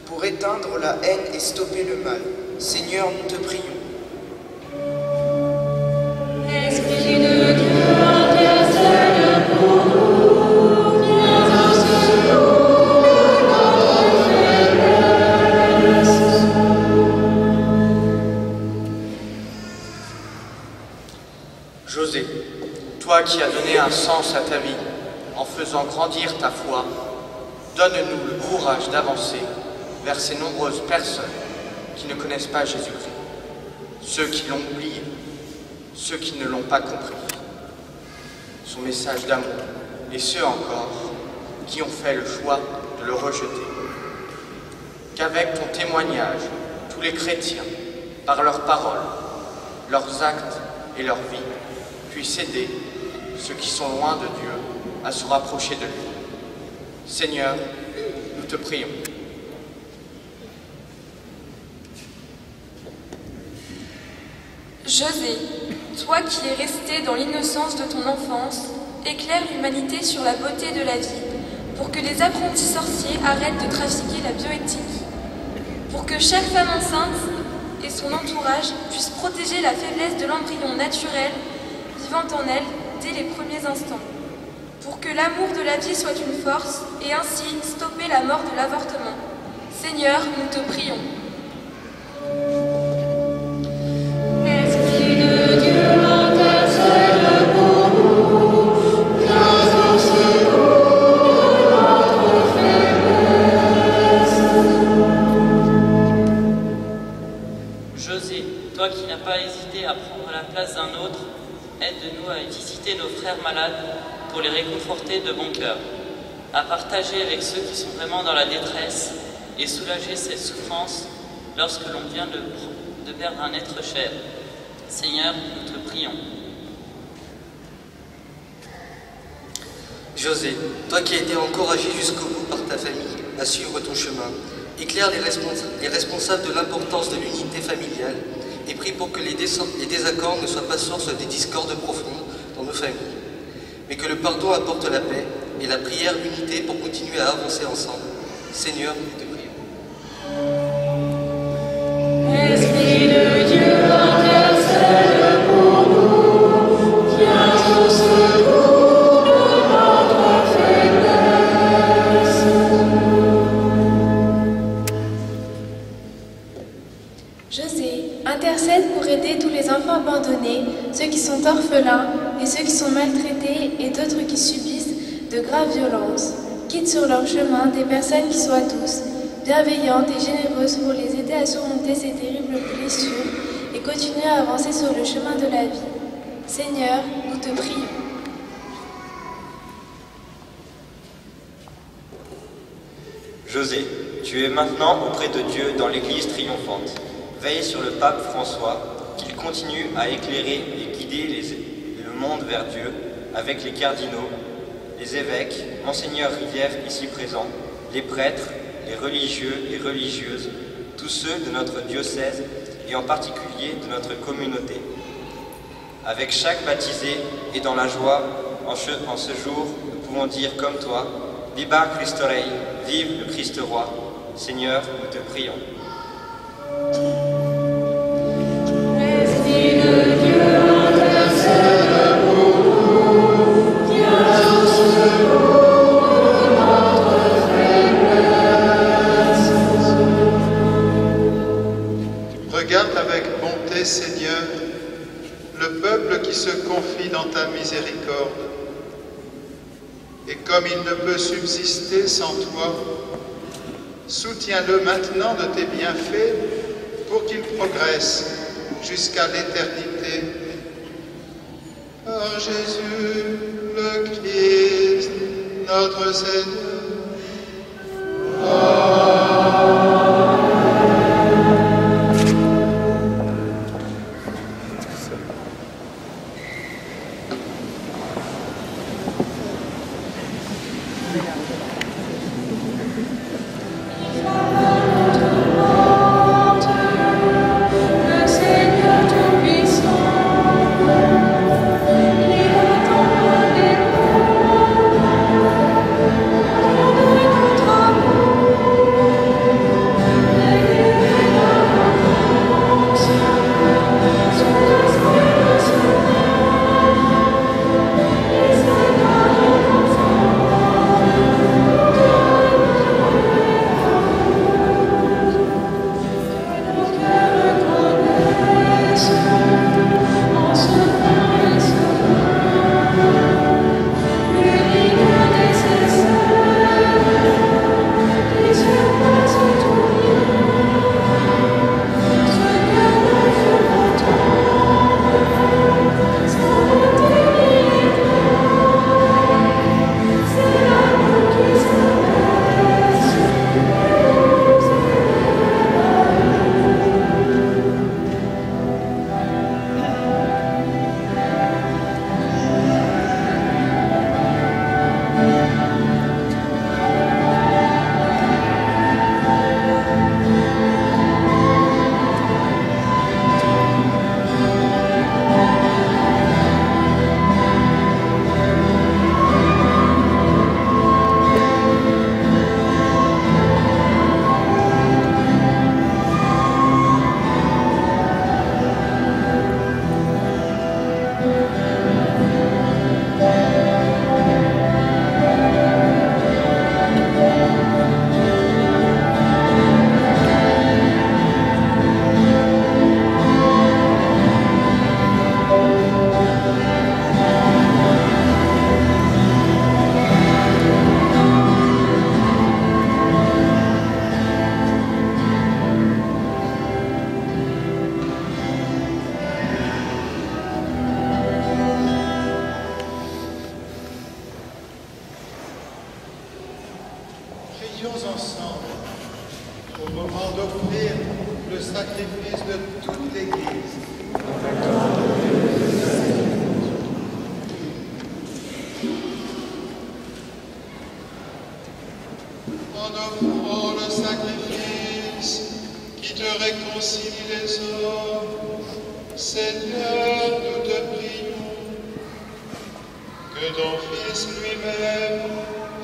pour éteindre la haine et stopper le mal. Seigneur, nous te prions. Esprit de Dieu, intercède pour nous, viens au secours de notre faiblesse. José, toi qui as donné un sens à ta vie en faisant grandir ta foi, donne-nous le courage d'avancer vers ces nombreuses personnes qui ne connaissent pas Jésus-Christ, ceux qui l'ont oublié, ceux qui ne l'ont pas compris, son message d'amour, et ceux encore qui ont fait le choix de le rejeter. Qu'avec ton témoignage, tous les chrétiens, par leurs paroles, leurs actes et leur vie, puissent aider ceux qui sont loin de Dieu à se rapprocher de lui. Seigneur, nous te prions. José, toi qui es resté dans l'innocence de ton enfance, éclaire l'humanité sur la beauté de la vie, pour que les apprentis sorciers arrêtent de trafiquer la bioéthique, pour que chaque femme enceinte et son entourage puissent protéger la faiblesse de l'embryon naturel vivant en elle dès les premiers instants, pour que l'amour de la vie soit une force et ainsi stopper la mort de l'avortement. Seigneur, nous te prions. Esprit de Dieu, intercède pour nous, viens au secours de notre faiblesse. José, toi qui n'as pas hésité à prendre la place d'un autre, aide-nous à visiter nos frères malades pour les réconforter de bon cœur, à partager avec ceux qui sont vraiment dans la détresse et soulager ces souffrances lorsque l'on vient de perdre un être cher. Seigneur, nous te prions. José, toi qui as été encouragé jusqu'au bout par ta famille à suivre ton chemin, éclaire les responsables de l'importance de l'unité familiale et prie pour que les désaccords ne soient pas source des discordes profondes dans nos familles, mais que le pardon apporte la paix et la prière l'unité pour continuer à avancer ensemble. Seigneur, nous te prions. Esprit de Dieu, intercède pour nous, viens au secours de notre faiblesse. José, intercède pour aider tous les enfants abandonnés, ceux qui sont orphelins et ceux qui sont maltraités et d'autres qui subissent de graves violences. Quitte sur leur chemin des personnes qui soient douces, bienveillante et généreuse pour les aider à surmonter ces terribles blessures et continuer à avancer sur le chemin de la vie. Seigneur, nous te prions. José, tu es maintenant auprès de Dieu dans l'Église triomphante. Veille sur le pape François, qu'il continue à éclairer et guider le monde vers Dieu avec les cardinaux, les évêques, Monseigneur Rivière ici présent, les prêtres, les religieux et religieuses, tous ceux de notre diocèse et en particulier de notre communauté. Avec chaque baptisé et dans la joie, en ce jour, nous pouvons dire comme toi, Viva Cristo Rey, vive le Christ roi. Seigneur, nous te prions. Regarde avec bonté, Seigneur, le peuple qui se confie dans ta miséricorde. Et comme il ne peut subsister sans toi, soutiens-le maintenant de tes bienfaits pour qu'il progresse jusqu'à l'éternité. Par Jésus le Christ, notre Seigneur.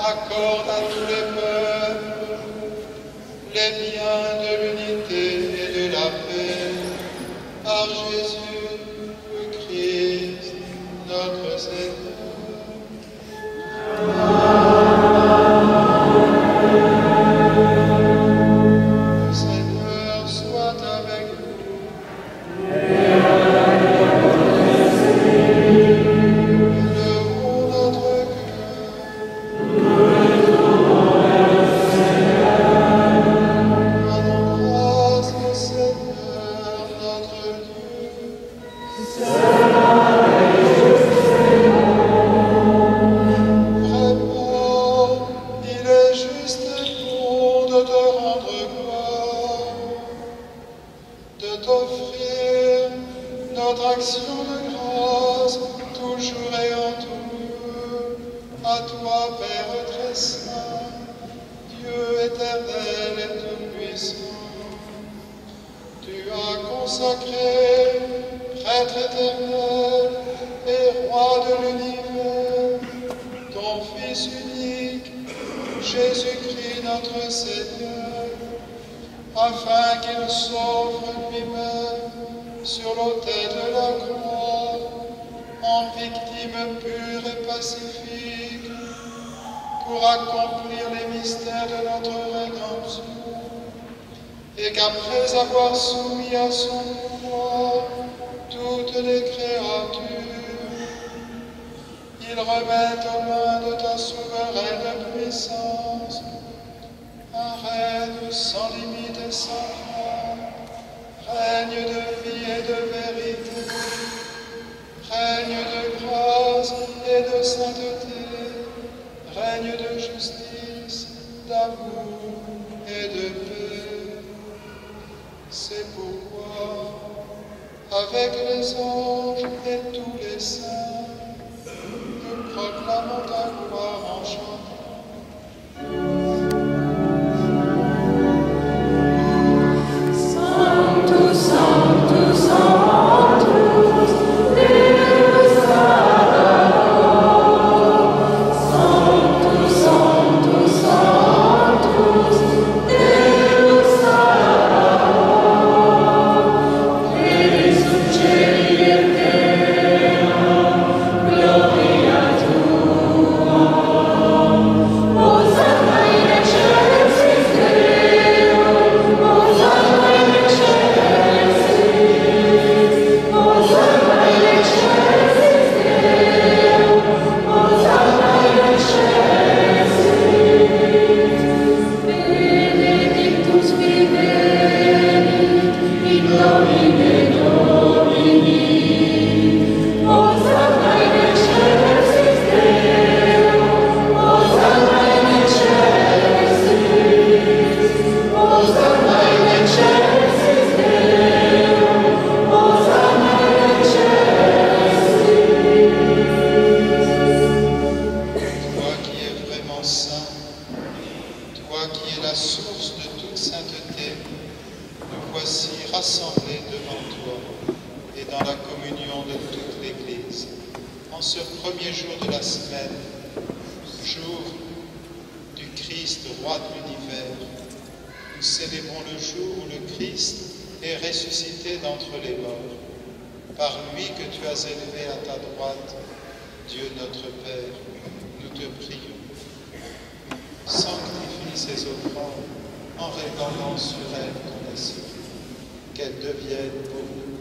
Notre cœur consacré, prêtre éternel et roi de l'univers, ton Fils unique, Jésus-Christ notre Seigneur, afin qu'il s'offre lui-même sur l'autel de la croix, en victime pure et pacifique, pour accomplir les mystères de notre rédemption, et qu'après avoir soumis à son pouvoir toutes les créatures, il remette aux mains de ta souveraine puissance un règne sans limite et sans fin, règne de vie et de vérité, règne de grâce et de sainteté, règne de justice, d'amour et de paix. C'est pourquoi, avec les anges et tous les saints, nous proclamons ta gloire en chantant. Sanctus, Sanctus, Sanctus, Deus Sabaoth. Sanctus, Sanctus, Sanctus, Deus Sabaoth. Pleni sub cieli et terra, gloria tua. Hosanna in excelsis Deo, Hosanna in excelsis, Hosanna in excelsis Deo, Hosanna in excelsis. Benedictus vivenit in nomine Domini, Hosanna in excelsis Deo, Hosanna in excelsis, Hosanna in excelsis Deo, Hosanna in excelsis. Toi qui es vraiment saint, toi qui es la source de toute sainteté, nous voici rassemblés devant toi et dans la communion de toute l'Église. En ce premier jour de la semaine, jour du Christ, roi de l'univers, nous célébrons le jour où le Christ est ressuscité d'entre les morts. Par lui que tu as élevé à ta droite, Dieu notre Père, nous te prions. Sanctifie ces offrandes en répandant sur elles ton esprit, qu'elles deviennent pour nous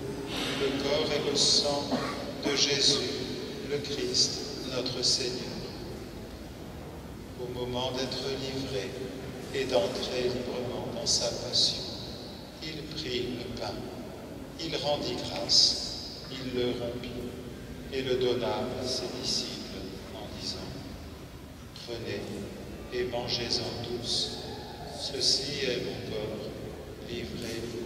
le corps et le sang de Jésus, le Christ, notre Seigneur. Au moment d'être livré et d'entrer librement dans sa passion, il prit le pain, il rendit grâce, il le rompit et le donna à ses disciples en disant : Prenez et mangez-en tous, ceci est mon corps livré pour vous.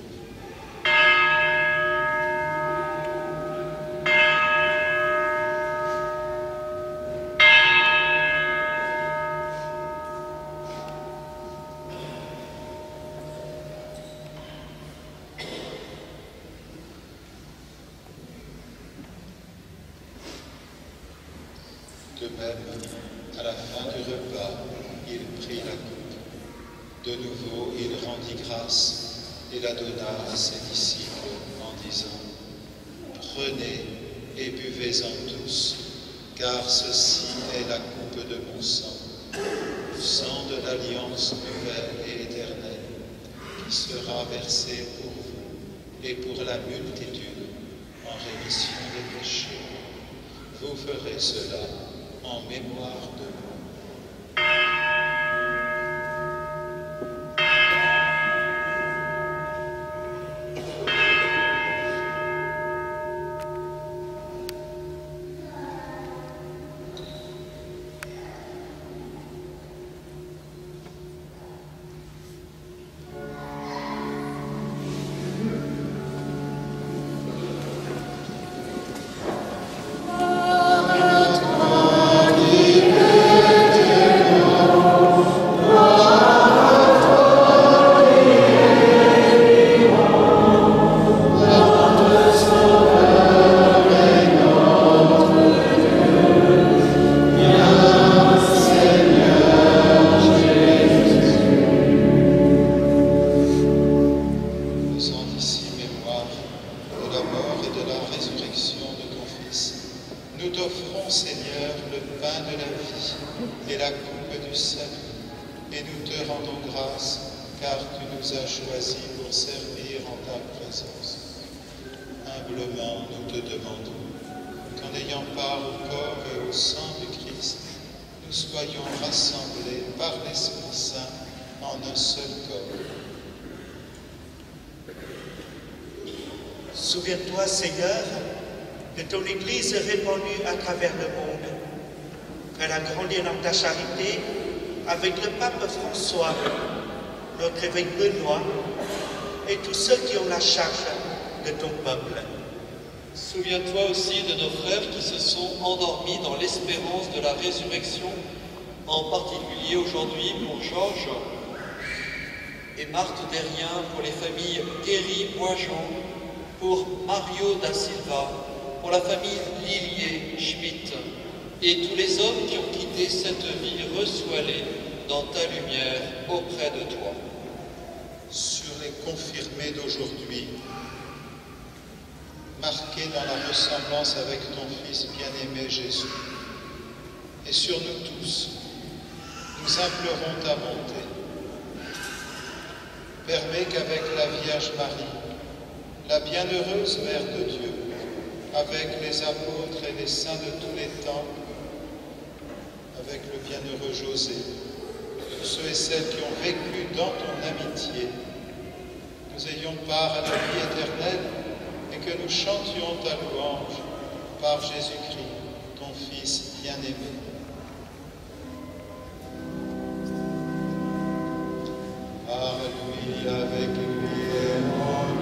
De même, à la fin du repas, il prit la coupe. De nouveau, il rendit grâce et la donna à ses disciples en disant : Prenez et buvez-en tous, car ceci est la coupe de mon sang, le sang de l'alliance nouvelle et éternelle, qui sera versé pour vous et pour la multitude en rémission des péchés. Vous ferez cela en mémoire de moi. Gloire à toi, et nous te rendons grâce, car tu nous as choisis pour servir en ta présence. Humblement, nous te demandons qu'en ayant part au corps et au sang du Christ, nous soyons rassemblés par l'Esprit Saint en un seul corps. Souviens-toi, Seigneur, de ton Église répandue à travers le monde. Fais-la grandir dans ta charité avec le pape François, notre évêque Benoît et tous ceux qui ont la charge de ton peuple. Souviens-toi aussi de nos frères qui se sont endormis dans l'espérance de la résurrection, en particulier aujourd'hui pour Georges et Marthe Derrien, pour les familles Guéry-Boisjean, pour Mario da Silva, pour la famille Lillier-Schmitt et tous les hommes qui ont quitté cette vie, reçois-les dans ta lumière auprès de toi. Sur les confirmés d'aujourd'hui, marqués dans la ressemblance avec ton Fils bien-aimé Jésus, et sur nous tous, nous implorons ta bonté. Permets qu'avec la Vierge Marie, la bienheureuse Mère de Dieu, avec les apôtres et les saints de tous les temps, avec le bienheureux José, tous ceux et celles qui ont vécu dans ton amitié, nous ayons part à la vie éternelle et que nous chantions ta louange par Jésus-Christ, ton Fils bien-aimé. Alléluia, avec lui et en lui.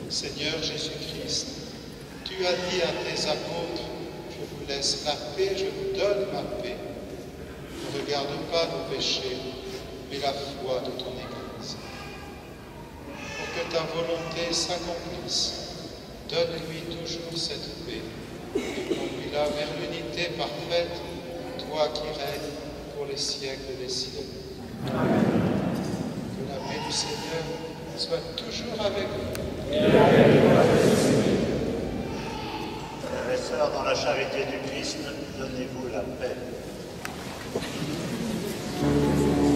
Seigneur Jésus-Christ, tu as dit à tes apôtres, je vous laisse la paix, je vous donne ma paix. Ne regarde pas nos péchés, mais la foi de ton Église. Pour que ta volonté s'accomplisse, donne-lui toujours cette paix et conduis-la vers l'unité parfaite, toi qui règnes pour les siècles des siècles. Amen. Que la paix du Seigneur soit toujours avec vous. Frères et sœurs, dans la charité du Christ, donnez-vous la paix. Amen.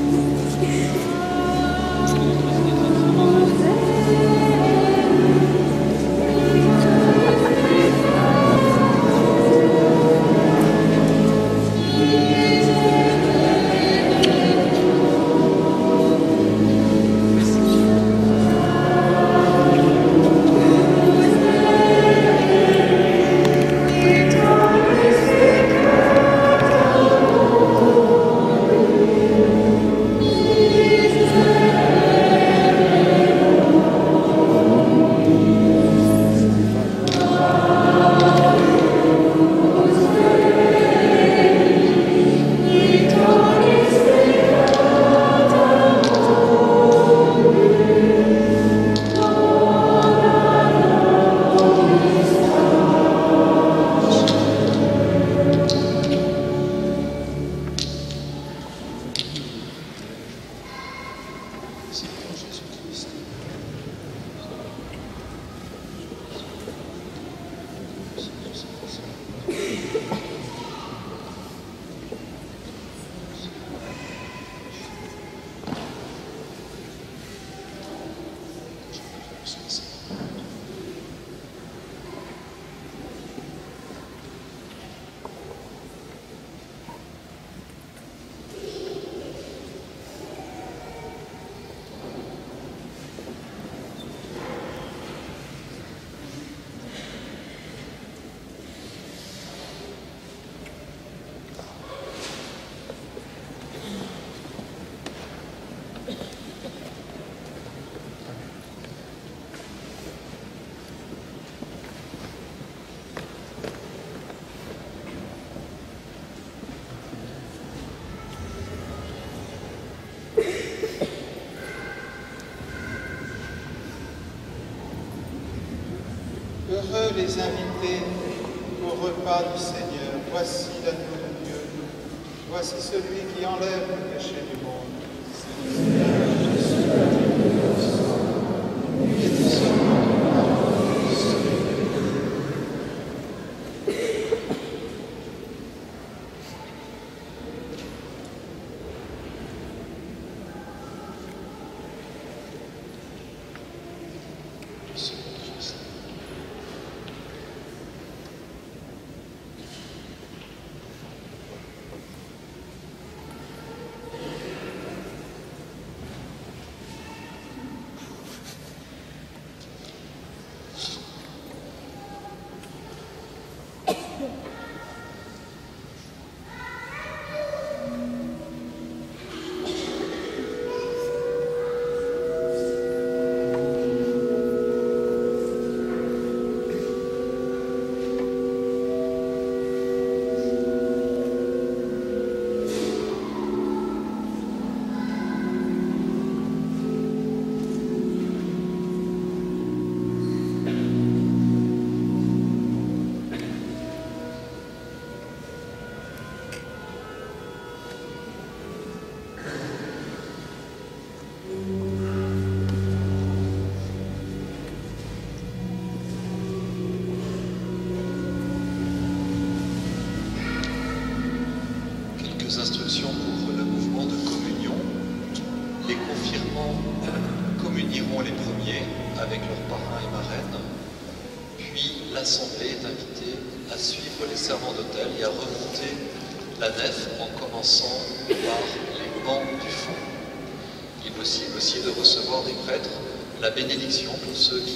Heureux les invités au repas du Seigneur. Voici l'agneau de Dieu. Voici celui qui enlève le péché du monde. Instructions pour le mouvement de communion. Les confirmants communieront les premiers avec leurs parrains et marraines, puis l'Assemblée est invitée à suivre les servants d'autel et à remonter la nef en commençant par les bancs du fond. Il est possible aussi de recevoir des prêtres la bénédiction pour ceux qui